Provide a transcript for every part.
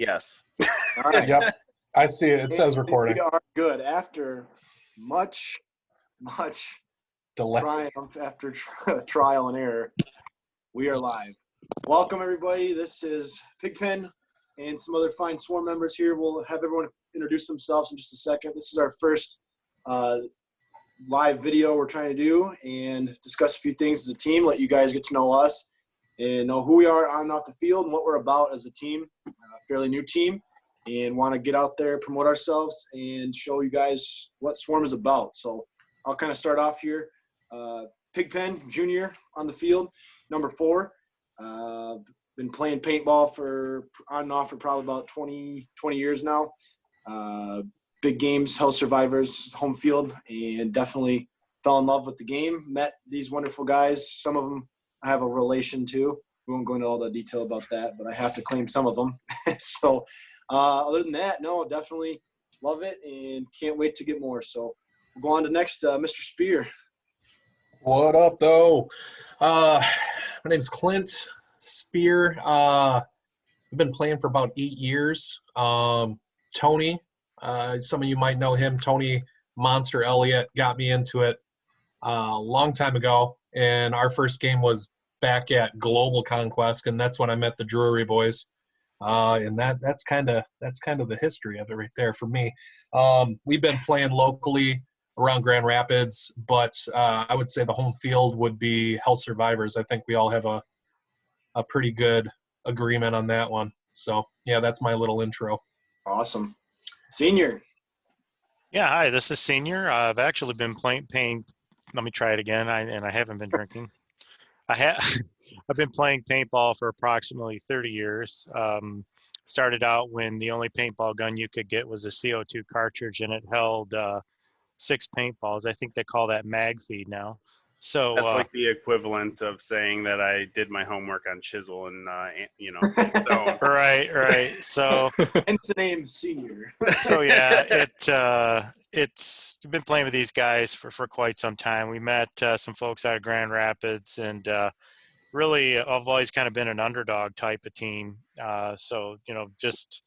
Yes. All right. Yep. I see it. It says recording. We are good. After much Delay. triumph, after trial and error, we are live. Welcome, everybody. This is PiggPenn and some other fine swarm members here. We'll have everyone introduce themselves in just a second. This is our first live video we're trying to do and discuss a few things as a team, let you guys get to know us and know who we are on and off the field and what we're about as a team, a fairly new team, and want to get out there, promote ourselves, and show you guys what Swarm is about. So I'll kind of start off here. PiggPenn Jr. on the field, number 4. Been playing paintball for on and off for probably about 20 years now. Big games, Hell Survivors, home field, and definitely fell in love with the game. Met these wonderful guys. Some of them I have a relation to. We won't go into all the detail about that, but I have to claim some of them. So other than that, no, definitely love it and can't wait to get more. So we'll go on to next, Mr. Spear. What up, though? My name's Clint Spear. I've been playing for about 8 years. Tony, some of you might know him. Tony Monster Elliott got me into it a long time ago, and our first game was back at Global Conquest, and that's when I met the Drury boys. And that's kind of the history of it right there for me. We've been playing locally around Grand Rapids, but I would say the home field would be Hell Survivors. I think we all have a pretty good agreement on that one. So yeah, that's my little intro. Awesome. Senior. Yeah, hi, this is Senior. I've actually been playing let me try it again. I haven't been drinking. I've been playing paintball for approximately 30 years. Started out when the only paintball gun you could get was a CO2 cartridge, and it held 6 paintballs. I think they call that mag feed now. So that's like the equivalent of saying that I did my homework on Chisel and so. Right. So hence the name Senior. So yeah, it's been playing with these guys for quite some time. We met some folks out of Grand Rapids, and really I've always kind of been an underdog type of team. So just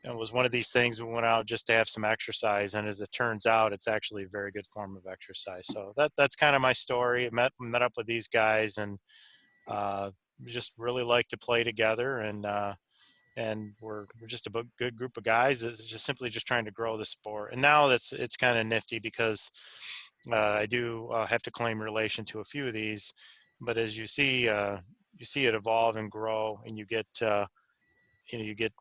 it was one of these things. We went out just to have some exercise, and as it turns out, it's actually a very good form of exercise. So that's kind of my story. I met up with these guys, and just really like to play together, and we're just a good group of guys. It's just simply just trying to grow the sport. And now it's kind of nifty because I do have to claim relation to a few of these, but as you see it evolve and grow, and you get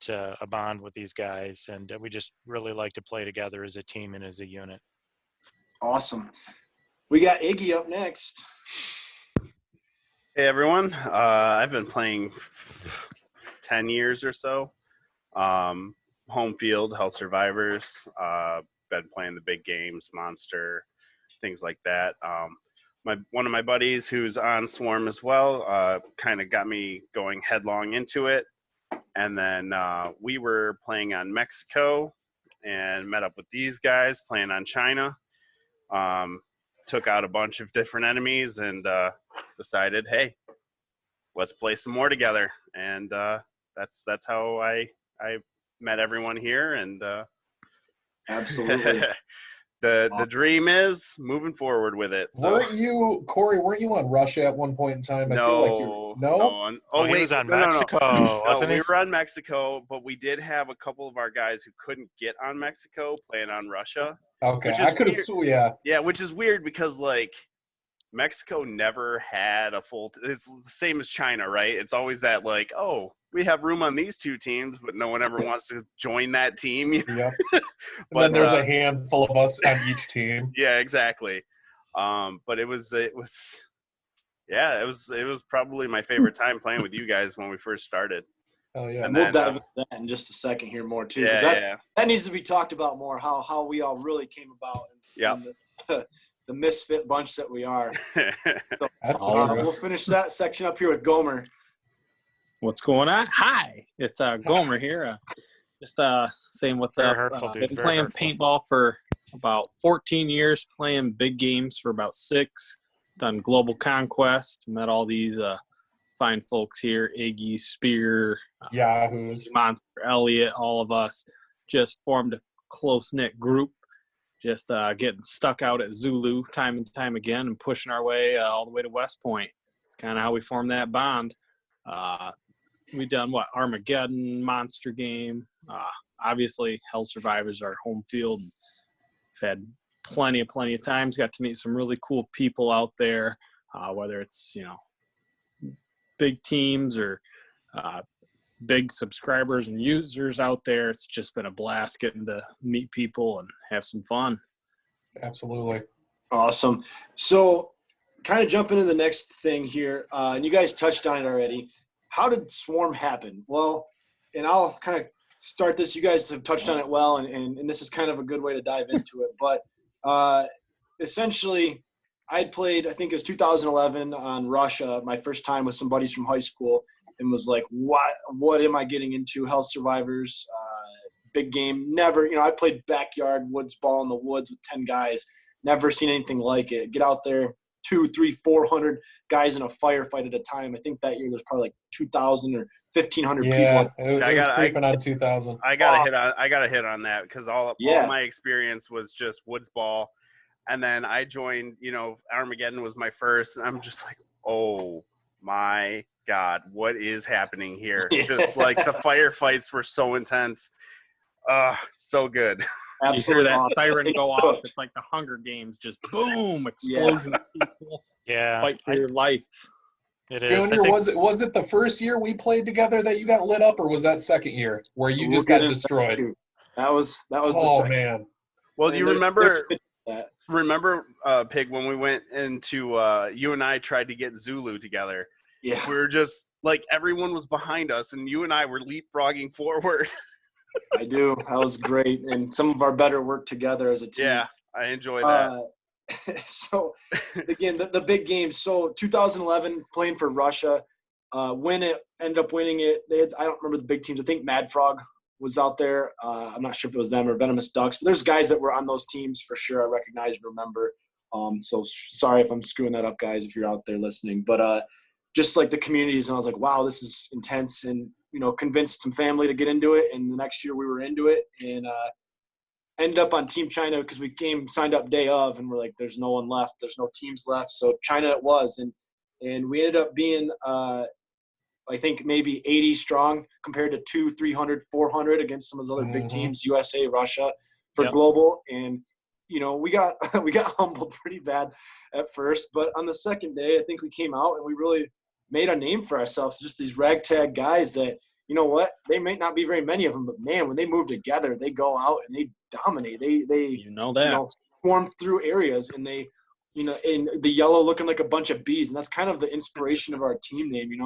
a bond with these guys, and we just really like to play together as a team and as a unit. Awesome. We got Iggy up next. Hey everyone, I've been playing 10 years or so. Home field, Hell Survivors. Been playing the big games, Monster, things like that. One of my buddies who's on Swarm as well kind of got me going headlong into it. And then we were playing on Mexico and met up with these guys playing on China. Took out a bunch of different enemies and decided, hey, let's play some more together. And that's how I met everyone here. And absolutely. The dream is moving forward with it. So. Weren't you on Russia at one point in time? I feel like he was on Mexico, wasn't he? We were on Mexico, but we did have a couple of our guys who couldn't get on Mexico playing on Russia. Okay, I could have, yeah. Yeah, which is weird because, like, Mexico never had a full it's the same as China, right? It's always that, like, oh, we have room on these 2 teams, but no one ever wants to join that team. Yep. But then there's a handful of us on each team. Yeah, exactly. But it was probably my favorite time playing with you guys when we first started. Oh yeah. And we'll dive into that in just a second here more too. That needs to be talked about more, how we all really came about. And the misfit bunch that we are. So, we'll finish that section up here with Gomer. What's going on? Hi, it's Gomer here. Just saying what's Very up. Hurtful, dude. Been playing paintball for about 14 years, playing big games for about 6. Done Global Conquest, met all these fine folks here, Iggy, Spear, Yahoos. Monster, Elliott, all of us just formed a close-knit group, just getting stuck out at Zulu time and time again and pushing our way all the way to West Point. It's kind of how we formed that bond. We done Armageddon, Monster Game, obviously Hell Survivors, our home field. We've had plenty of times, got to meet some really cool people out there, whether it's, big teams or big subscribers and users out there. It's just been a blast getting to meet people and have some fun. Absolutely. Awesome. So kind of jumping into the next thing here, and you guys touched on it already. How did Swarm happen? Well, and I'll kind of start this. You guys have touched on it well, and this is kind of a good way to dive into it. But essentially, I'd played, I think it was 2011 on Russia, my first time with some buddies from high school, and was like, what am I getting into? Hell Survivors, big game. Never, I played backyard woods ball in the woods with 10 guys. Never seen anything like it. Get out there, 200, 300, 400 guys in a firefight at a time. I think that year there's probably like 2,000 or 1,500 people. It was creeping on 2,000. I gotta hit on that because all my experience was just woods ball, and then I joined. Armageddon was my first, and I'm just like, oh my God, what is happening here? Just like the firefights were so intense. So good. You hear that siren go off. It's like the Hunger Games, just boom, explosion of people. Yeah. Fight for your life. It is. Junior, was it the first year we played together that you got lit up, or was that second year where you just got destroyed? That was the second. Man. Well, you remember Pig, when we went into you and I tried to get Zulu together. Yeah. We were just like, everyone was behind us and you and I were leapfrogging forward. I do. That was great. And some of our better work together as a team. Yeah, I enjoy that. So, again, the big game. So, 2011, playing for Russia. Ended up winning it. I don't remember the big teams. I think Mad Frog was out there. I'm not sure if it was them or Venomous Ducks. But there's guys that were on those teams for sure. I recognize and remember. So, sorry if I'm screwing that up, guys, if you're out there listening. But just like the communities, and I was like, wow, this is intense. And convinced some family to get into it, and the next year we were into it, and ended up on Team China because we signed up day of, and we're like, there's no one left, there's no teams left, so China it was, and we ended up being I think maybe 80 strong compared to 200, 300, 400 against some of those other big teams, USA, Russia, for global, and we got humbled pretty bad at first, but on the second day, I think we came out and we really made a name for ourselves, just these ragtag guys that, they may not be very many of them, but man, when they move together, they go out and they dominate. They swarm through areas, and they, in the yellow looking like a bunch of bees. And that's kind of the inspiration of our team name. I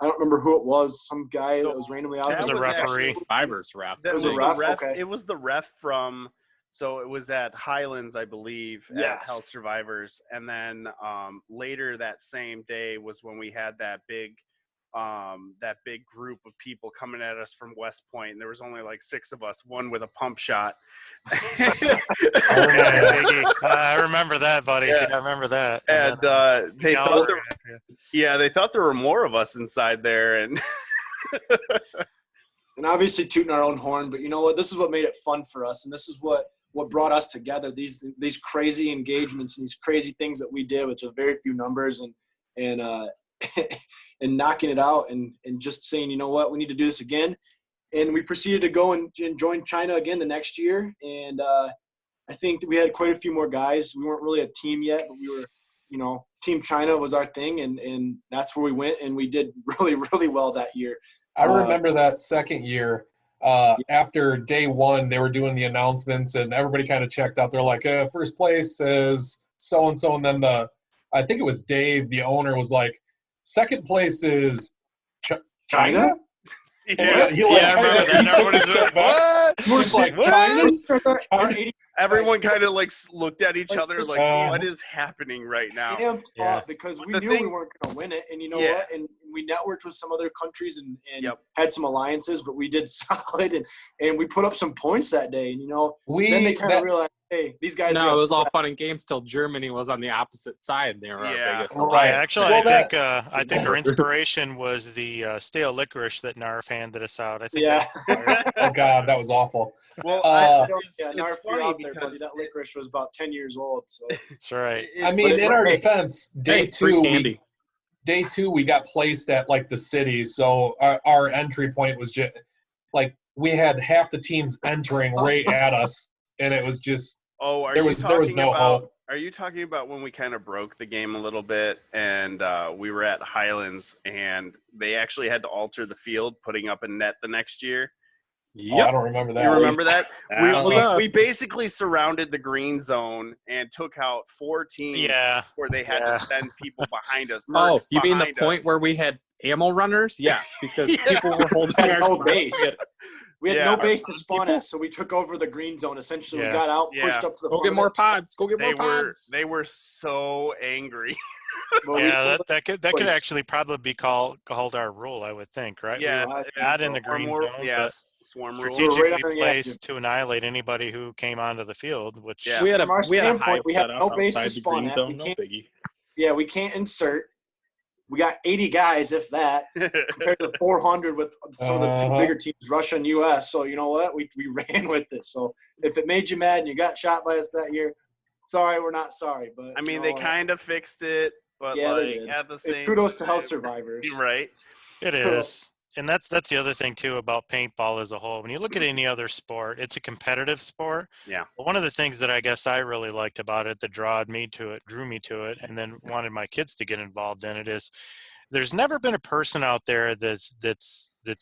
don't remember who it was. Some guy that was randomly out. That was a referee. Survivors ref. It was a ref. Okay. It was the ref from. So it was at Highlands, I believe, at Hell Survivors, and then later that same day was when we had that big group of people coming at us from West Point, and there was only like 6 of us, one with a pump shot. I remember that, buddy. Yeah. I remember that. And they thought there were more of us inside there, and and obviously tooting our own horn. But you know what? This is what made it fun for us, and this is what brought us together. These crazy engagements and these crazy things that we did, which are very few numbers, and and knocking it out, and just saying, you know what, we need to do this again. And we proceeded to go and join China again the next year. And I think that we had quite a few more guys. We weren't really a team yet, but we were, Team China was our thing, and that's where we went, and we did really, really well that year. I remember that second year. After day one, they were doing the announcements, and everybody kind of checked out. They're like, first place is so-and-so, and then I think it was Dave, the owner, was like, second place is China? Yeah, I remember that. Everybody's like, what? We're like, China? Everyone kind of like looked at each other like, what is happening right now? Amped off because we knew we weren't going to win it, and you know what? And we networked with some other countries and Yep. had some alliances, but we did solid and we put up some points that day. And then they kind of realized, hey, these guys. No, it was all fun and games till Germany was on the opposite side. They were our Yeah. biggest. Right. Actually, Well, I think our inspiration was the stale licorice that Narf handed us out. I think. Yeah. Oh God, that was awful. Well, It's it's funny funny because because that licorice was about 10 years old. So That's right. I mean, in our defense, Hey, free candy. day two, we got placed at like the city, so our entry point was just like we had half the teams entering right at us, and it was just there was no hope. Are you talking about when we kind of broke the game a little bit and we were at Highlands and they actually had to alter the field, putting up a net the next year? Oh, I don't remember that. You remember that? We us. basically surrounded the green zone and took out 4 teams where they had to send people behind us. Oh, you mean the behind point us. where we had ammo runners? Yes, because people were holding had our no spots. base. We had no base to Our spawn people- at, so we took over the green zone. Essentially, we got out, pushed up to the Go front get of more it. pods. Go get more pods. They were so angry. That could actually probably be called our rule, I would think, right? Yeah, we were not in the green zone, but swarm rule. strategically placed to annihilate anybody who came onto the field. Which We had From our a standpoint, hive we have set up no base to outside the spawn green at. zone. We No can't- biggie. Yeah, we can't insert. We got 80 guys, if that, compared to 400 with some of the two bigger teams, Russia and U.S. So you know what? We ran with this. So if it made you mad and you got shot by us that year, sorry, we're not sorry. But I mean, they kind of fixed it, but Yeah, they like did. at the same kudos to health survivors. right? it is. And that's the other thing too about paintball as a whole. When you look at any other sport, it's a competitive sport. Yeah. But one of the things that I guess I really liked about it, that drew me to it, and then wanted my kids to get involved in it, is there's never been a person out there that's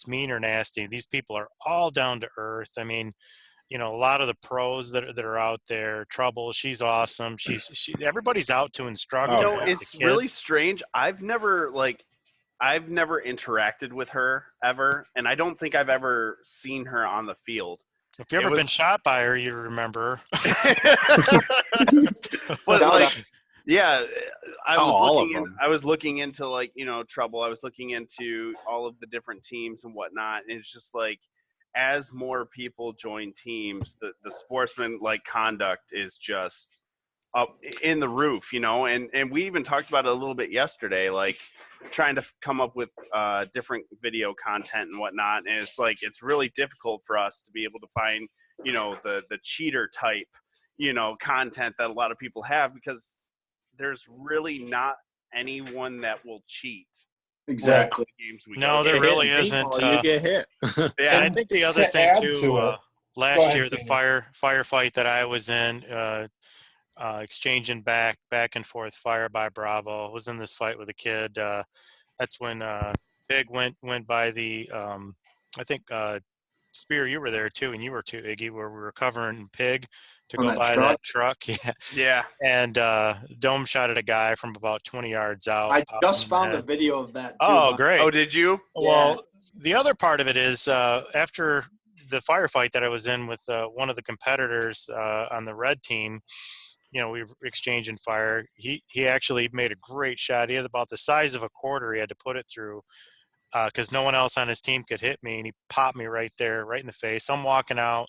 mean or nasty. These people are all down to earth. I mean, a lot of the pros that are out there, Trouble, she's awesome. Everybody's out to instruct. Oh, and yeah. help the It's really kids. strange. I've never interacted with her ever, and I don't think I've ever seen her on the field. If you've ever been shot by her, you remember. But like, yeah, I was looking into like, Trouble. I was looking into all of the different teams and whatnot, and it's just like, as more people join teams, the sportsman like conduct is just up in the roof, and we even talked about it a little bit yesterday, like trying to come up with different video content and whatnot. And it's like, it's really difficult for us to be able to find, the cheater type, content that a lot of people have, because there's really not anyone that will cheat. Exactly. No, there really isn't. You get hit. Yeah, and I think the other thing too, last year, the firefight that I was in, exchanging back and forth fire by Bravo, was in this fight with a kid. That's when Pig went by the I think Spear, you were there too, and you were too, Iggy, where we were covering Pig to go by that truck. Yeah. And Dome shot at a guy from about 20 yards out. I just found a video of that too. Oh, great. Oh, did you? Well, the other part of it is after the firefight that I was in with one of the competitors on the red team, we were exchanging fire. He actually made a great shot. He had about the size of a quarter he had to put it through, because no one else on his team could hit me, and he popped me right there, right in the face. I'm walking out,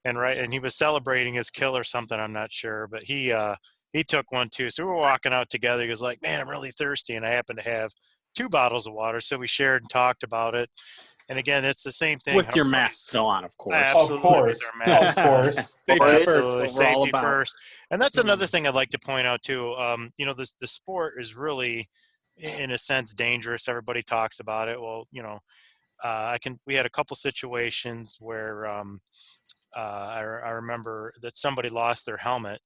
and he was celebrating his kill or something, I'm not sure, but he took one too. So we were walking out together. He was like, "Man, I'm really thirsty," and I happened to have 2 bottles of water, so we shared and talked about it. And again, it's the same thing. With your mask still on, of course. Absolutely, of course. With our masks Of course. Absolutely, Safety safety first. And that's another thing I'd like to point out too. The sport is really, in a sense, dangerous. Everybody talks about it. Well, we had a couple situations where I remember that somebody lost their helmet,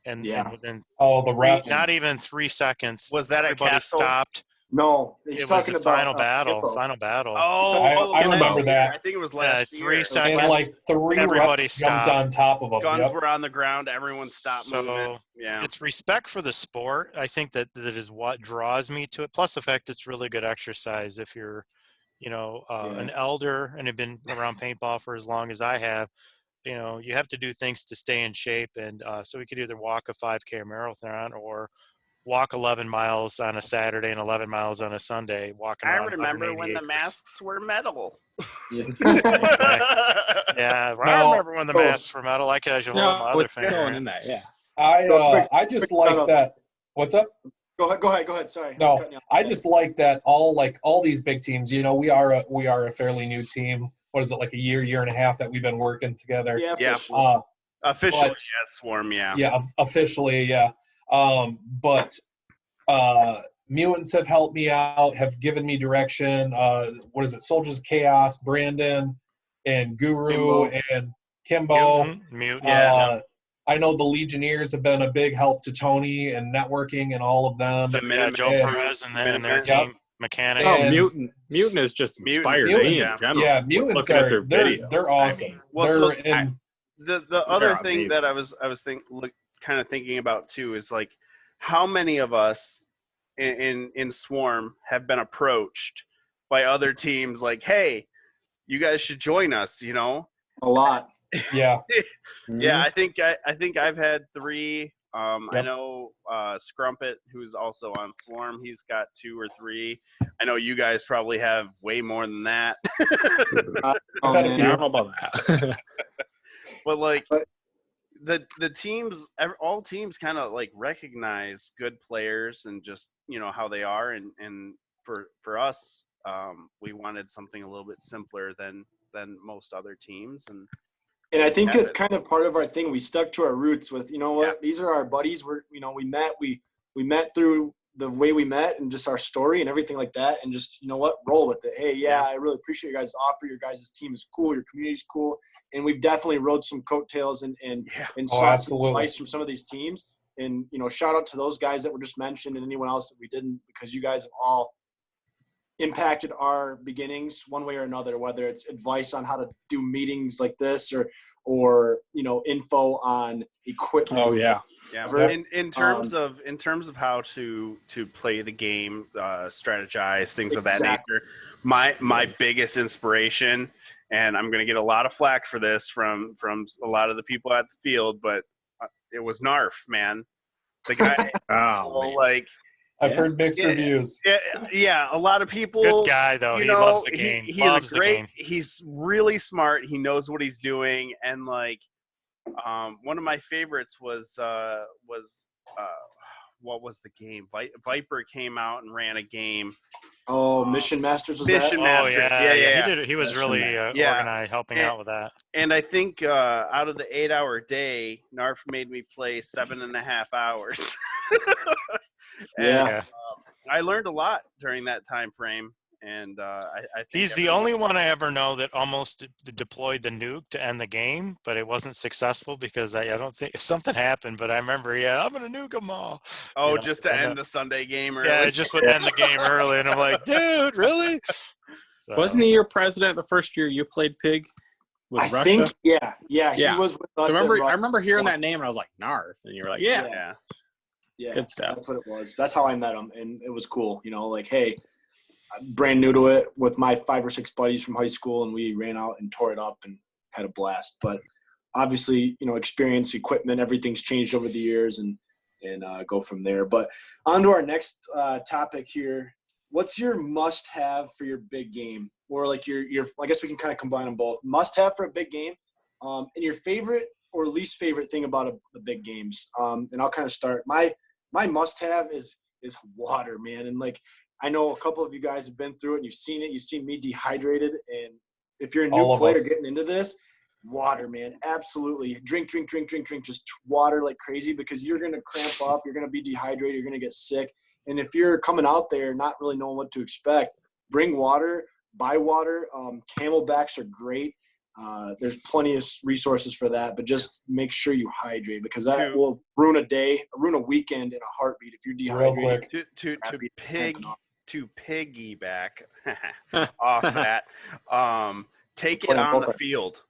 and within the refs. not even 3 seconds, Was that everybody stopped. No, he's It was talking the about final battle. Oh, I remember that. I think it was last 3 year. seconds. And like 3 everybody refs jumped stopped. on top of them. Guns were on the ground. Everyone stopped So moving. Yeah. it's respect for the sport. I think that is what draws me to it. Plus the fact it's really good exercise. If you're, an elder and have been around paintball for as long as I have, you have to do things to stay in shape. And so we could either walk a 5K marathon or walk 11 miles on a Saturday and 11 miles on a Sunday, walking I around remember 180 when the acres. masks were metal. Yeah, I No, remember when the masks were metal. I could actually hold up my other finger. Going in that, yeah. I just like quick, that. What's up? Go ahead. Sorry. I was No, cutting you off. I just like that all these big teams. You know, we are a fairly new team. What is it, like a year and a half that we've been working together? Yeah, Yeah. officially. Officially, But- yes, Swarm, yeah. Yeah, officially, yeah. But mutants have helped me out, have given me direction. What is it? Soldiers of Chaos, Brandon, and Guru Kimbo. and Kimbo. Mutant, Uh, I know the Legionnaires have been a big help to Tony and networking and all of them. yeah, Joe and- Perez and their Yep. team mechanic. Oh, And- Mutant is just Mutants, inspired me Mutants, in general. yeah, mutants Looking at are their videos, they're I awesome. mean, Well, they're so in the other They're thing amazing. that I was kind of thinking about too is like how many of us in Swarm have been approached by other teams like, hey, you guys should join us, you know? A lot. yeah. Yeah, I think I've had 3. I Yep. know Scrumpet, who's also on Swarm, he's got 2 or 3. I know you guys probably have way more than that. Oh, had a man. few. I don't know about that. But like But- the teams, all teams kind of like recognize good players and just, you know, how they are, and for us, we wanted something a little bit simpler than most other teams, and And I think Yeah. it's kind of part of our thing. We stuck to our roots with, you know what, Yeah. these are our buddies. We met through the way we met and just our story and everything like that. And just, you know what, roll with it. Hey, yeah, I really appreciate your guys' offer. Your guys' team is cool. Your community's cool. And we've definitely rode some coattails and yeah, sought some absolutely. advice from some of these teams. And, you know, shout out to those guys that were just mentioned and anyone else that we didn't, because you guys have all impacted our beginnings one way or another, whether it's advice on how to do meetings like this or you know, info on equipment. Oh yeah. yeah. Ver- In terms of how to play the game, strategize, things of that Exactly. nature. My biggest inspiration, and I'm going to get a lot of flack for this from a lot of the people at the field, but it was Narf, man. The guy, Oh, man. like, I've Yeah. heard mixed Yeah. reviews. yeah, a lot of people. Good guy though. You He know, loves the game. he's Loves a great. the game. He's really smart. He knows what he's doing, and like, one of my favorites was what was the game? Viper came out and ran a game. Oh, Mission Masters was Mission that? Oh Masters. yeah, Yeah. He did it. He was That's really Yeah. organized, helping And- out with that. And I think out of the 8-hour day, Narf made me play 7.5 hours. Yeah. Yeah. I learned a lot during that time frame, and I think He's the only one I ever know that almost deployed the nuke to end the game, but it wasn't successful because I don't think something happened. But I remember, I'm gonna nuke them all. Oh, You know, just to I know. end the Sunday game early. Yeah, it just would end the game early, and I'm like, dude, really? So, Wasn't he your president the first year you played Pig with I Russia? think, yeah, Yeah. he was with us. I at Ru- remember hearing that name, and I was like, Narf, and you were like, yeah. Yeah. Yeah, Good stuff. That's what it was. That's how I met him, and it was cool. You know, like, hey, I'm brand new to it with my 5 or 6 buddies from high school, and we ran out and tore it up and had a blast. But obviously, you know, experience, equipment, everything's changed over the years, and go from there. But on to our next topic here. What's your must-have for your big game, or like your? I guess we can kind of combine them both. Must-have for a big game, and your favorite or least favorite thing about the big games. And I'll kind of start. My must-have is water, man. And like, I know a couple of you guys have been through it and you've seen it. You've seen me dehydrated. And if you're a new All of player us. getting into this, water, man, absolutely. Drink, just water like crazy, because you're going to cramp up. You're going to be dehydrated. You're going to get sick. And if you're coming out there not really knowing what to expect, bring water, buy water. Camelbacks are great. There's plenty of resources for that, but just make sure you hydrate, because that Dude. will ruin a weekend in a heartbeat if you're Real dehydrated. quick. To piggyback off that, take it Playing on both the our- field.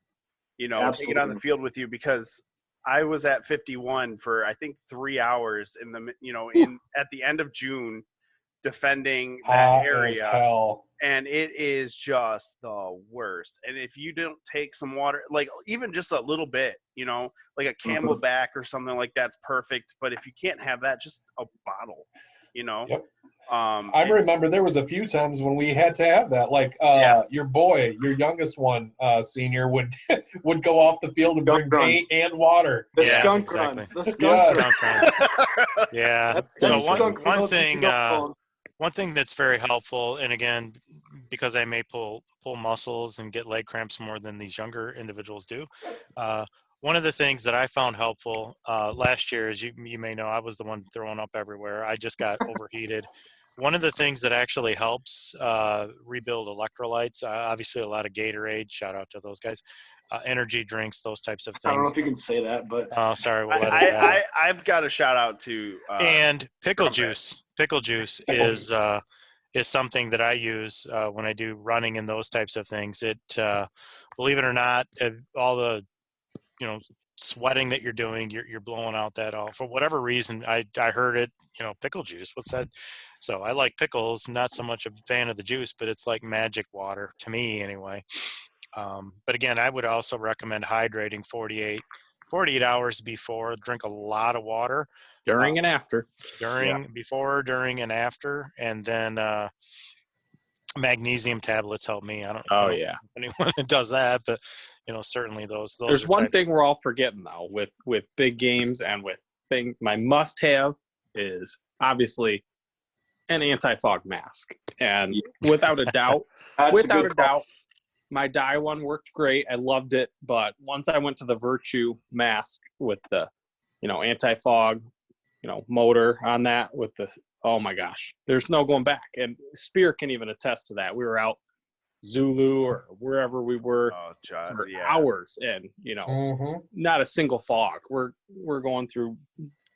You know, take it on the Absolutely. field with you, because I was at 51 for I think 3 hours at the end of June defending that Hot as area, hell. and it is just the worst. And if you don't take some water, like even just a little bit, like a Camelback or something like that's perfect. But if you can't have that, just a bottle, Yep. I I remember there was a few times when we had to have that. Like your boy, your youngest one, senior, would go off the field and bring paint and water. The Yeah, skunk exactly. runs. The skunks Yeah. runs. Yeah. That's So skunk for one those of you who thing don't know. one thing that's very helpful, and again, because I may pull muscles and get leg cramps more than these younger individuals do, one of the things that I found helpful last year, as you may know, I was the one throwing up everywhere. I just got overheated. One of the things that actually helps rebuild electrolytes, obviously a lot of Gatorade, shout out to those guys, energy drinks, those types of I don't know things. if you can say that, but I've got a shout out to and pickle Crumpet. juice. Pickle juice is something that I use when I do running and those types of things. It, believe it or not, all the sweating that you're doing, you're blowing out that all for whatever reason. I heard it, pickle juice. What's that? So I like pickles, not so much a fan of the juice, but it's like magic water to me anyway. But again, I would also recommend hydrating 48 hours before. Drink a lot of water During and after. before, during, and after, and then magnesium tablets help me. I don't know if anyone does that, but certainly those. There's one thing we're all forgetting though with big games and with my must-have is obviousan anti-fog mask, and without a doubt, my dye one worked great. I loved it, but once I went to the Virtue mask with the anti-fog motor on that with the, oh my gosh, there's no going back. And Spear can even attest to that. We were out Zulu or wherever we were for hours, and not a single fog. We're going through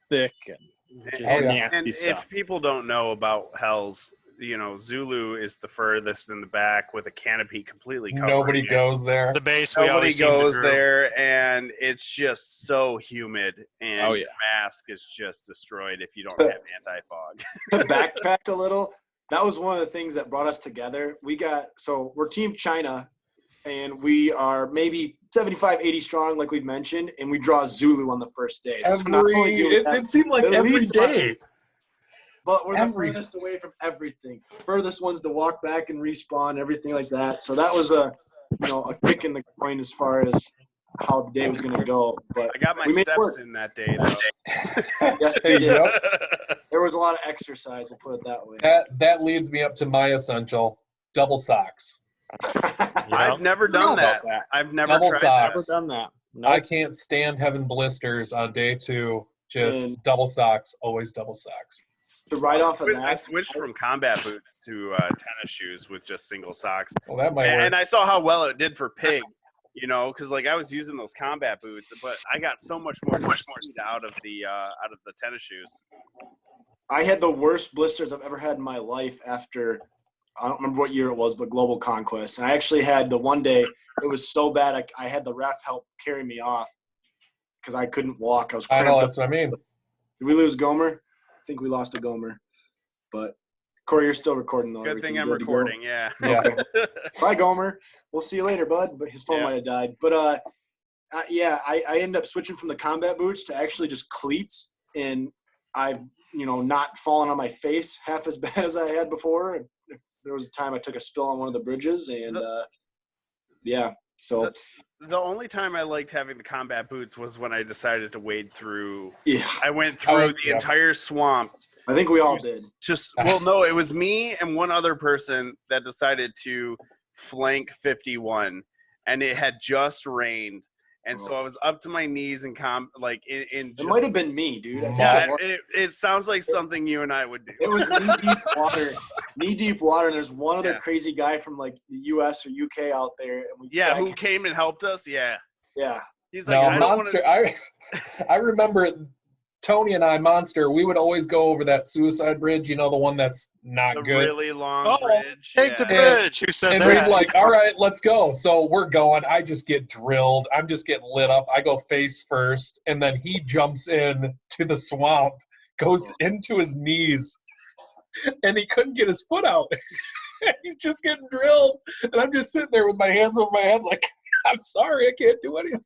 thick and just nasty stuff. If people don't know about Hells, Zulu is the furthest in the back with a canopy completely covered. Nobody goes there. The base, nobody goes there, and it's just so humid, and your mask is just destroyed if you don't have anti-fog. To backtrack a little, that was one of the things that brought us together. We're Team China, and we are maybe 75, 80 strong, like we've mentioned, and we draw Zulu on the first day. It seemed like every day. But we're the furthest away from everything. Furthest ones to walk back and respawn, everything like that. So that was a kick in the coin as far as how the day was going to go. But I got my steps in that day, though. Yes, we did. There was a lot of exercise, we'll put it that way. That leads me up to my essential, double socks. I've never done that. I've never double tried socks. Never done that. Nope. I can't stand having blisters on day 2. Just double socks, always double socks. To ride off of that, I switched from combat boots to tennis shoes with just single socks. Well, that might work. And I saw how well it did for Pig, because I was using those combat boots, but I got so much more out of the tennis shoes. I had the worst blisters I've ever had in my life after, I don't remember what year it was, but Global Conquest. And I actually had the one day, it was so bad, I had the ref help carry me off because I couldn't walk. I know, that's what I mean. Did we lose Gomer? I think we lost a Gomer. But, Corey, you're still recording, though. Good thing I'm recording, yeah. Okay. Bye, Gomer. We'll see you later, bud. But his phone might have died. But, I ended up switching from the combat boots to actually just cleats. And I've, not fallen on my face half as bad as I had before. There was a time I took a spill on one of the bridges. And, so the only time I liked having the combat boots was when I decided to wade through. Yeah. I went through the entire swamp. I think we all did. No, it was me and one other person that decided to flank 51, and it had just rained. And so I was up to my knees in it might have been me, dude. It sounds like something you and I would do. It was knee deep water, and there's one other crazy guy from the US or UK out there. And who came and helped us? Yeah. He's like, Monster. I remember Tony and I, Monster, we would always go over that suicide bridge, the one that's not the good. Really long bridge. Take the bridge. Who said and that? And we're like, all right, let's go. So we're going. I just get drilled. I'm just getting lit up. I go face first, and then he jumps in to the swamp, goes into his knees. and he couldn't get his foot out. He's just getting drilled, and I'm just sitting there with my hands over my head like, I'm sorry, I can't do anything.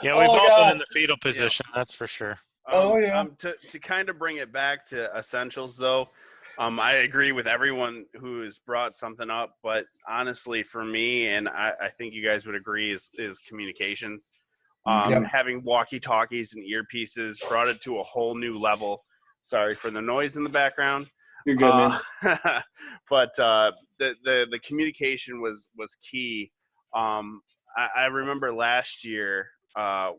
Yeah, we've Oh, all God. been in the fetal position, that's for sure. To kind of bring it back to essentials, though, I agree with everyone who's brought something up, but honestly, for me, and I think you guys would agree, is communication. Having walkie-talkies and earpieces brought it to a whole new level. Sorry for the noise in the background. You're good, man. But the communication was key. I remember last year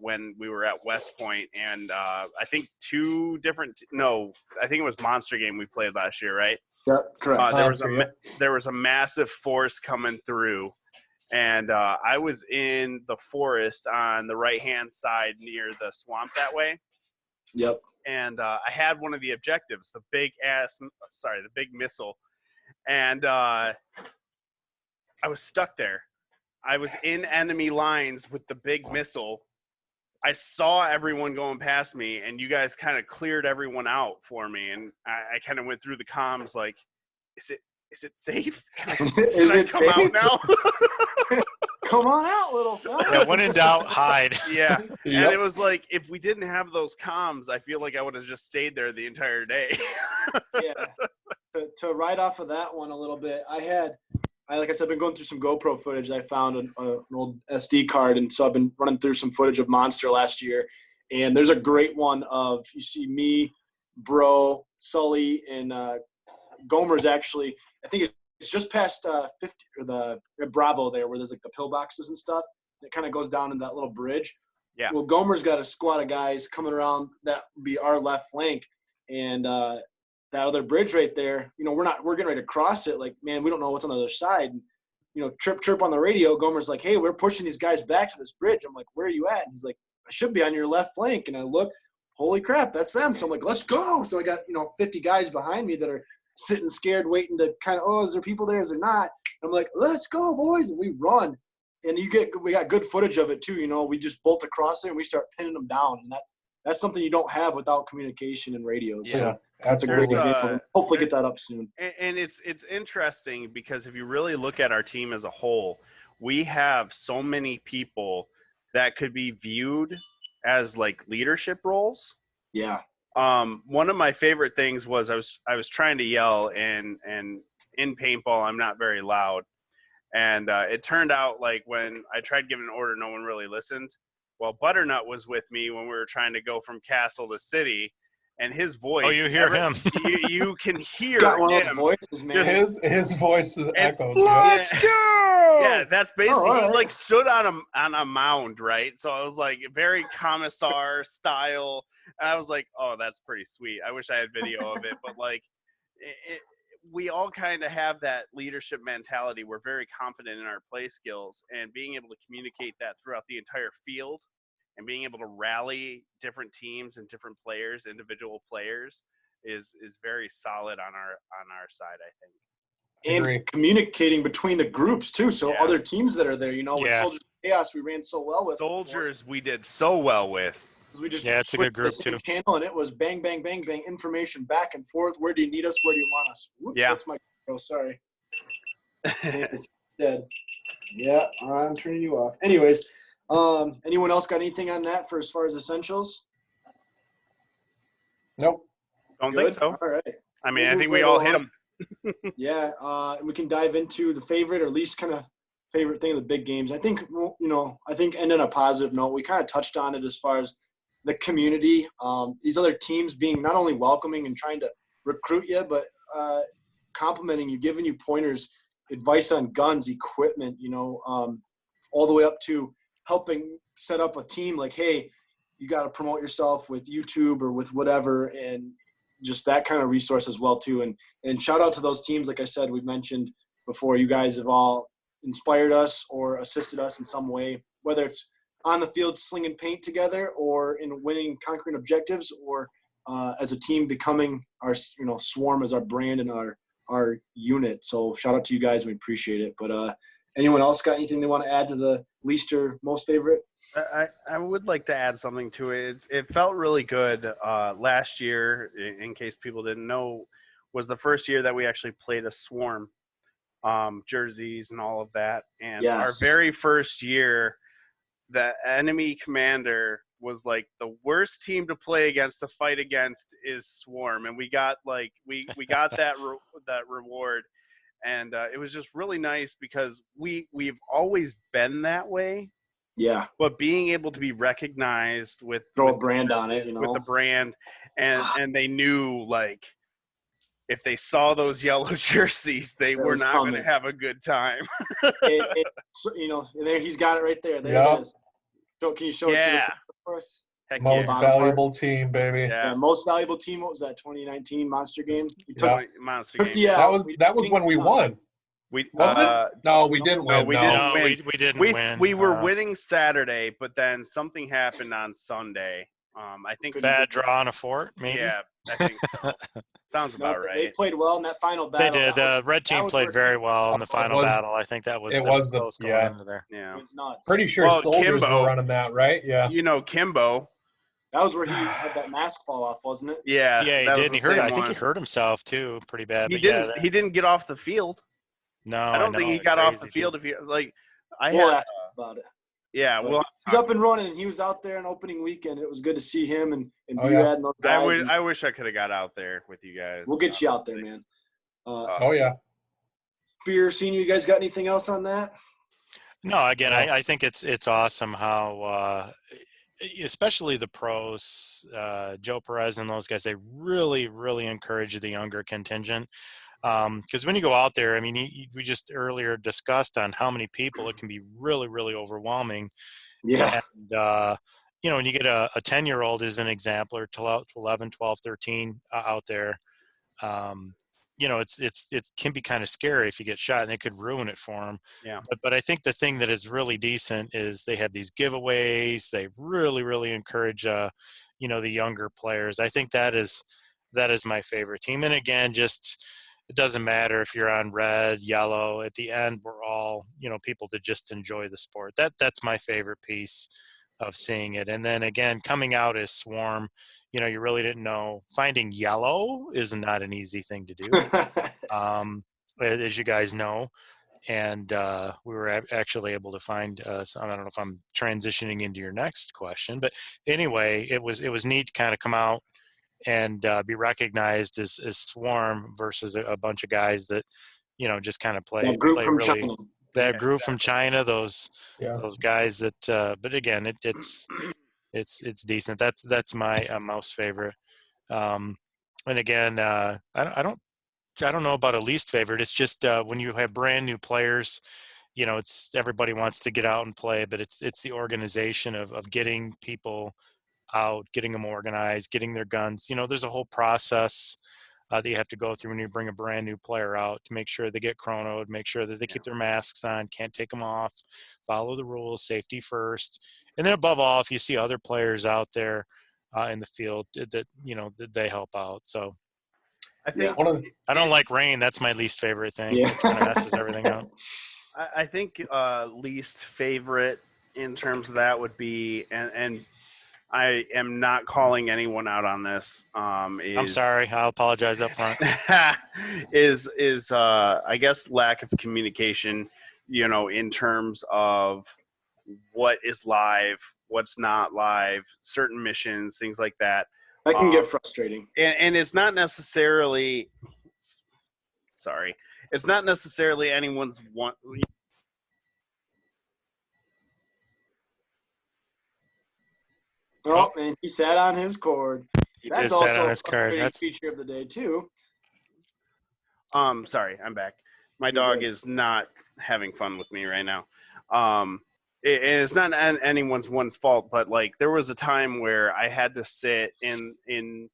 when we were at West Point, and I think I think it was Monster Game we played last year, right? Yep, correct. There was a massive force coming through, and I was in the forest on the right-hand side near the swamp that way. Yep. And I had one of the objectives, the big missile, and I was stuck there. I was in enemy lines with the big missile. I saw everyone going past me, and you guys kind of cleared everyone out for me. And I kind of went through the comms like, is it safe? Can I come out now? Come on out, little fella. Yeah, when in doubt, hide. Yeah. Yep. And it was like, if we didn't have those comms, I feel like I would have just stayed there the entire day. Yeah. To ride off of that one a little bit, like I said, I've been going through some GoPro footage. I found an old SD card, and so I've been running through some footage of Monster last year. And there's a great one of, you see me, Bro, Sully, and Gomer's actually, I think it's just past 50 or the Bravo there, where there's like the pillboxes and stuff. It kind of goes down in that little bridge. Yeah. Well, Gomer's got a squad of guys coming around that would be our left flank, and that other bridge right there. We're getting ready to cross it. Like, man, we don't know what's on the other side. And, chirp on the radio. Gomer's like, hey, we're pushing these guys back to this bridge. I'm like, where are you at? And he's like, I should be on your left flank. And I look, holy crap, that's them. So I'm like, let's go. So I got 50 guys behind me that are sitting scared, waiting to kind of, is there people there? Is there not? And I'm like, let's go, boys. And we run. And we got good footage of it too. We just bolt across it and we start pinning them down. And that's something you don't have without communication and radios. Yeah, So that's a great example. Hopefully get that up soon. And it's interesting because if you really look at our team as a whole, we have so many people that could be viewed as like leadership roles. Yeah. One of my favorite things was I was trying to yell, and in paintball I'm not very loud, and it turned out like when I tried giving an order, no one really listened. Well, Butternut was with me when we were trying to go from castle to city, and his voice. Oh, you hear him? You can hear Got one him. of those voices, man. His voice echoes. Let's go! Yeah, that's basically right. he like stood on a mound, right? So I was like very commissar style, and I was like, oh, that's pretty sweet. I wish I had video of it, but like, we all kind of have that leadership mentality. We're very confident in our play skills, and being able to communicate that throughout the entire field, and being able to rally different teams and different players, individual players, is very solid on our side, I think. And Agree. communicating between the groups too. So Yeah. other teams that are there, with Yeah. Soldiers of Chaos, we ran so well with. Soldiers, we did so well with. We just Yeah, it's a good group, switched the same too. channel, and it was bang, bang, bang, bang, information back and forth. Where do you need us? Where do you want us? Whoops, Yeah. that's my sorry. It's dead. Yeah, I'm turning you off. Anyways, anyone else got anything on that for as far as essentials? Nope. Don't Good. think so. All right. I mean, We'll I move think we right all along. hit them. Yeah, and we can dive into the favorite, or at least kind of favorite thing of the big games. I think, and on a positive note, we kind of touched on it as far as the community. These other teams being not only welcoming and trying to recruit you, but complimenting you, giving you pointers, advice on guns, equipment, all the way up to helping set up a team like, hey, you got to promote yourself with YouTube or with whatever, and just that kind of resource as well too. And shout out to those teams. Like I said, we've mentioned before, you guys have all inspired us or assisted us in some way, whether it's on the field slinging paint together, or in winning, conquering objectives, or as a team becoming our, Swarm as our brand and our unit. So shout out to you guys. We appreciate it. But anyone else got anything they want to add to the least or most favorite? I would like to add something to it. It felt really good last year, in case people didn't know, was the first year that we actually played a swarm, jerseys and all of that. And our Yes. very first year, the enemy commander was like the worst team to play against, to fight against is Swarm, and we got like we got that that reward, and it was just really nice because we've always been that way, Yeah. but being able to be recognized with Throw a with brand on it, you know. with the brand, and they knew like if they saw those yellow jerseys, they That were was not going to coming. have a good time. So, you know, there he's got it right there. There Yep. it is. So, can you show it to Yeah. the camera for us? Heck Most yeah. valuable team, baby. Yeah. Yeah, most valuable team. What was that? 2019 Monster Game. We Yeah. took, Monster took game. the L. That was when we won, We wasn't it? No, we didn't No, win. we no. didn't No, win. we didn't win. We were winning Saturday, but then something happened on Sunday. I think Bad draw on a fort, maybe. Yeah, I think so. Sounds about They right. played well in that final They battle. did. The red team was played where very he well in the final was- battle. I think that was the- close going yeah. into there. Yeah. went nuts. Pretty sure Well, soldiers Kimbo- were running that, right? Yeah. You know Kimbo. That was where he had that mask fall off, wasn't it? Yeah, Yeah, he that did. was And he the hurt. same I think he one. hurt himself too, pretty bad. He but didn't. Yeah, He didn't get off the field. no, I don't think know, he got off the crazy, field. dude. If you like, I We'll had. ask about it. Yeah, But well, he's up and running. He was out there on opening weekend. It was good to see him and Oh, B-Rad yeah. and those guys. I wish I could have got out there with you guys. We'll get you out there, honestly. man. Oh yeah. Spear Senior, you guys got anything else on that? No, again, I think it's awesome how, especially the pros, Joe Perez and those guys, they really, really encourage the younger contingent. Because when you go out there, I mean, we just earlier discussed on how many people, it can be really, really overwhelming. Yeah. And, you know, when you get a 10-year-old as an example, or 11, 12, 13 out there, you know, it can be kind of scary if you get shot, and it could ruin it for them. Yeah. But I think the thing that is really decent is they have these giveaways. They really, really encourage, you know, the younger players. I think that is my favorite team. And again, just it doesn't matter if you're on red, yellow. At the end, we're all, you know, people to just enjoy the sport. That's my favorite piece of seeing it. And then again, coming out as Swarm, you know, you really didn't know. Finding yellow is not an easy thing to do, as you guys know. And we were actually able to find some, I don't know if I'm transitioning into your next question, but anyway, it was neat to kind of come out and be recognized as Swarm versus a bunch of guys that, you know, just kind of play from really. China. That Yeah, group from China, those guys that. But again, it's decent. That's my most favorite. And again, I don't know about a least favorite. It's just when you have brand new players, you know, it's everybody wants to get out and play, but it's the organization of getting people out, getting them organized, getting their guns. You know, there's a whole process that you have to go through when you bring a brand new player out to make sure they get chronoed, make sure that they keep their masks on, can't take them off, follow the rules, safety first. And then above all, if you see other players out there in the field that you know, that they help out. So I think I don't like rain. That's my least favorite thing. Yeah. It kind of messes everything up. I think least favorite in terms of that would be, and I am not calling anyone out on this. I'm sorry. I'll apologize up front. is I guess lack of communication, you know, in terms of what is live, what's not live, certain missions, things like that. That can get frustrating. And it's not necessarily, sorry, it's not necessarily anyone's one. Oh, and he sat on his cord. He That's did sat also on his a card. great That's feature of the day too. Sorry, I'm back. My You're dog good. is not having fun with me right now. It's not anyone's fault, but like there was a time where I had to sit in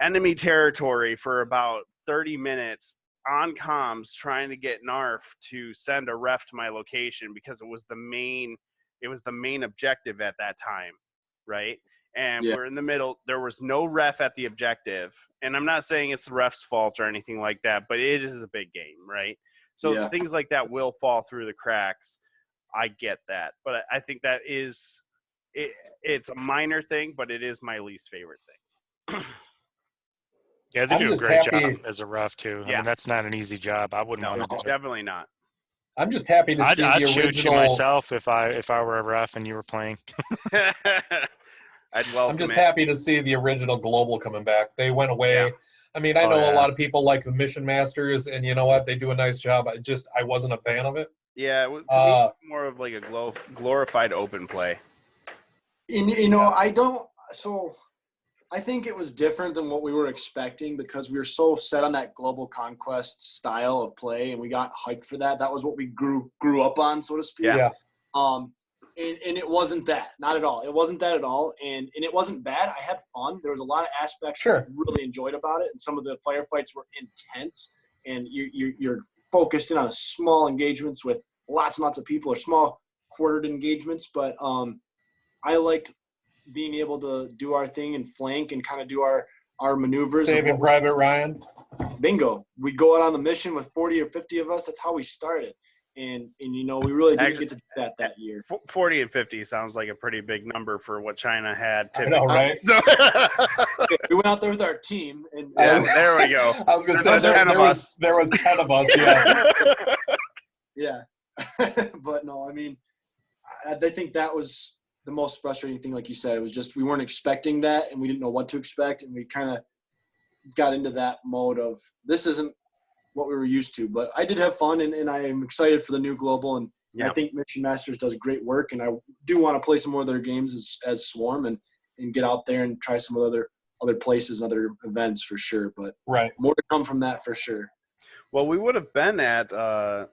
enemy territory for about 30 minutes on comms trying to get NARF to send a ref to my location because it was the main objective at that time, right? And Yeah. we're in the middle. There was no ref at the objective. And I'm not saying it's the ref's fault or anything like that, but it is a big game, right? So Yeah. things like that will fall through the cracks. I get that. But I think that is it's a minor thing, but it is my least favorite thing. Yeah, they I'm do a just great happy. job as a ref too. I Yeah. mean, that's not an easy job. I wouldn't No, want to do it. definitely not. I'm just happy to see I'd the shoot you original. myself if I were a ref and you were playing. I'd welcome I'm just it. happy to see the original Global coming back. They went away. Yeah. I mean, I Oh, know yeah. a lot of people like the Mission Masters, and you know what? They do a nice job. I wasn't a fan of it. Yeah, to me, it's more of like a glorified open play. You know, I don't. So I think it was different than what we were expecting because we were so set on that global conquest style of play, and we got hyped for that. That was what we grew up on, so to speak. Yeah. And it wasn't that, not at all. It wasn't that at all, and it wasn't bad. I had fun. There was a lot of aspects I really enjoyed about it, and some of the firefights were intense. And you're focused in on small engagements with lots and lots of people, or small quartered engagements. But I liked being able to do our thing and flank and kind of do our maneuvers. Saving Private Ryan. Bingo. We go out on the mission with 40 or 50 of us. That's how we started. And you know, we really didn't get to do that year. 40 and 50 sounds like a pretty big number for what China had I typically. know, right? So, We went out there with our team. And yeah, there we go. I was going to say There's 10 of us. there was 10 of us, yeah. Yeah. But no, I mean, I think that was the most frustrating thing. Like you said, it was just we weren't expecting that, and we didn't know what to expect, and we kind of got into that mode of this isn't what we were used to. But I did have fun, and I am excited for the new global, and I think Mission Masters does great work, and I do want to play some more of their games as Swarm and get out there and try some of other places and other events for sure. But more to come from that for sure. Well, we would have been at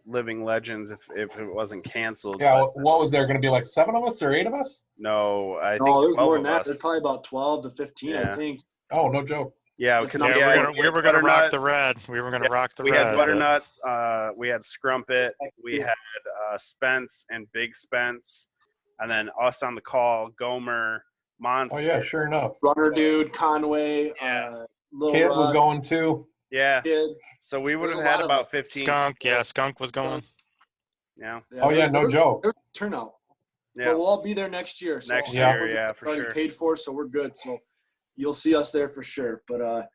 Living Legends if it wasn't canceled. Yeah, but what was there going to be, like 7 of us or 8 of us? no, I think there's 12 more of than that. us. There's probably about 12 to 15, I think. Oh, no joke. Yeah, If because not- we were gonna rock the red. We were gonna rock the we red. had Butternut, we had Scrumpet, we had Spence and Big Spence, and then us on the call, Gomer, Monster. Oh, yeah, sure enough. Runner Dude, Conway, Lil Kid Russ, was going too. Yeah. Kid. So we would There's have a had lot of about us. 15. Skunk. Yeah, Skunk was going. Yeah. Oh, yeah, no joke. There's a turnout. Yeah. But we'll all be there next year. So Next year, yeah, for already sure. paid for, so we're good. So you'll see us there for sure. But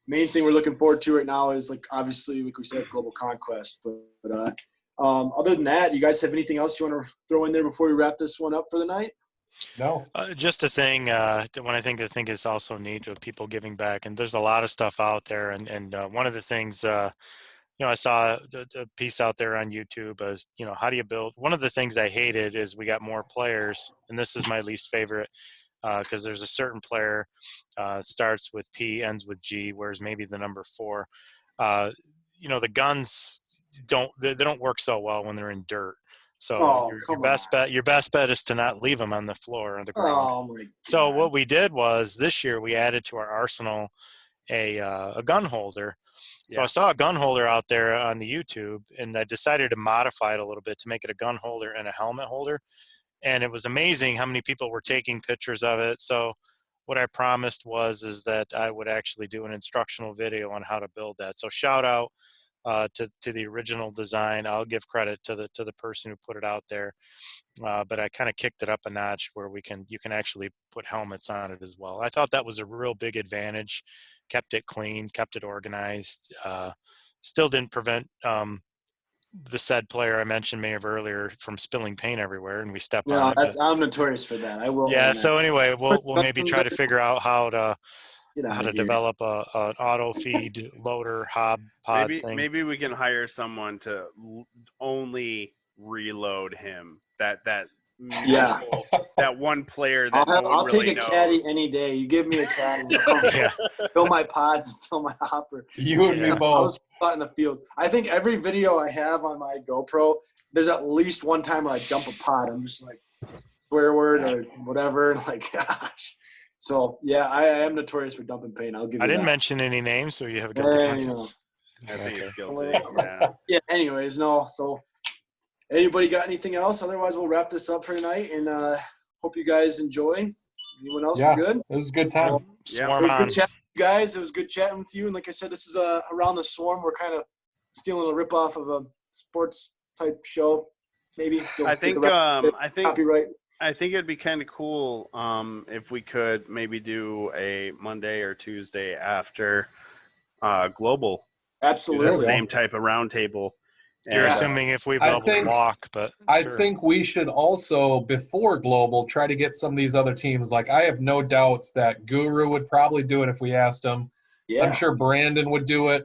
main thing we're looking forward to right now is, like, obviously, like we said, global conquest. But other than that, you guys have anything else you want to throw in there before we wrap this one up for the night? No. Just a thing. When I think is also neat of people giving back, and there's a lot of stuff out there. And one of the things, I saw a piece out there on YouTube as, how do you build? One of the things I hated is we got more players, and this is my least favorite. Because there's a certain player starts with P, ends with G, whereas maybe the number 4. The guns they don't work so well when they're in dirt. So your best bet is to not leave them on the floor or on the ground. Oh my God. So what we did was this year we added to our arsenal a gun holder. So I saw a gun holder out there on the YouTube, and I decided to modify it a little bit to make it a gun holder and a helmet holder. And it was amazing how many people were taking pictures of it. So what I promised is that I would actually do an instructional video on how to build that. So shout out to the original design. I'll give credit to the person who put it out there. But I kind of kicked it up a notch where you can actually put helmets on it as well. I thought that was a real big advantage. Kept it clean, kept it organized. Still didn't prevent the said player I mentioned earlier from spilling paint everywhere, and we stepped on it. I'm notorious for that. I will. Yeah. So anyway, we'll maybe try to figure out how to develop an auto feed loader hob pod thing. Maybe we can hire someone to only reload him. That one player that I'll really take a caddy any day. You give me a caddy, fill my pods and fill my hopper. You and me I both. was out in the field. I think every video I have on my GoPro, there's at least one time where I dump a pod. I'm just like swear word or whatever. Like, gosh. So yeah, I am notorious for dumping paint. I'll give you. I didn't mention any names, so you have a guilty conscience. I think it's guilty. Yeah. Yeah. Anyways, no. So, anybody got anything else? Otherwise, we'll wrap this up for tonight. And hope you guys enjoy. Anyone else? Yeah, Good. It was a good time. Swarm on. Good chat, guys. It was good chatting with you. And like I said, this is Around the Swarm. We're kind of stealing a ripoff of a sports type show. Maybe. I think copyright. I think it'd be kind of cool if we could maybe do a Monday or Tuesday after global. Do Absolutely. the same type of round table. You're And, assuming if we be I able think- to walk, but I sure. think we should also, before Global, try to get some of these other teams. Like, I have no doubts that Guru would probably do it if we asked him. Yeah. I'm sure Brandon would do it.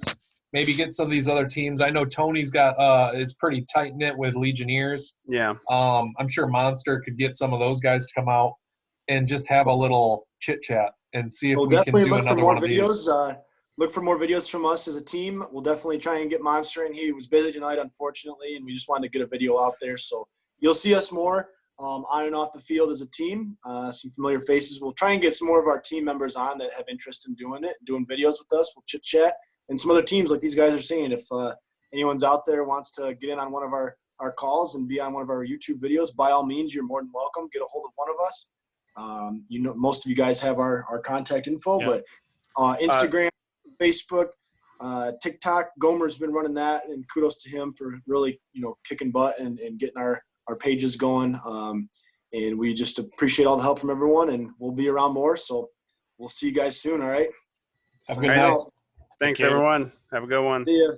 Maybe get some of these other teams. I know Tony's got is pretty tight knit with Legionnaires. yeah. I'm sure Monster could get some of those guys to come out and just have a little chit chat and see if We'll we can definitely do look for another more one of these. videos. Look for more videos from us as a team. We'll definitely try and get Monster in. He was busy tonight, unfortunately, and we just wanted to get a video out there. So you'll see us more on and off the field as a team. Some familiar faces. We'll try and get some more of our team members on that have interest in doing it, doing videos with us. We'll chit chat, and some other teams like these guys are saying. If anyone's out there wants to get in on one of our calls and be on one of our YouTube videos, by all means, you're more than welcome. Get a hold of one of us. Most of you guys have our contact info, Yeah. but Instagram, Facebook, TikTok, Gomer's been running that, and kudos to him for really, kicking butt and getting our pages going. And we just appreciate all the help from everyone, and we'll be around more. So we'll see you guys soon. All right. Have a good All right. night. Thanks, Thank you. everyone. Have a good one. See ya.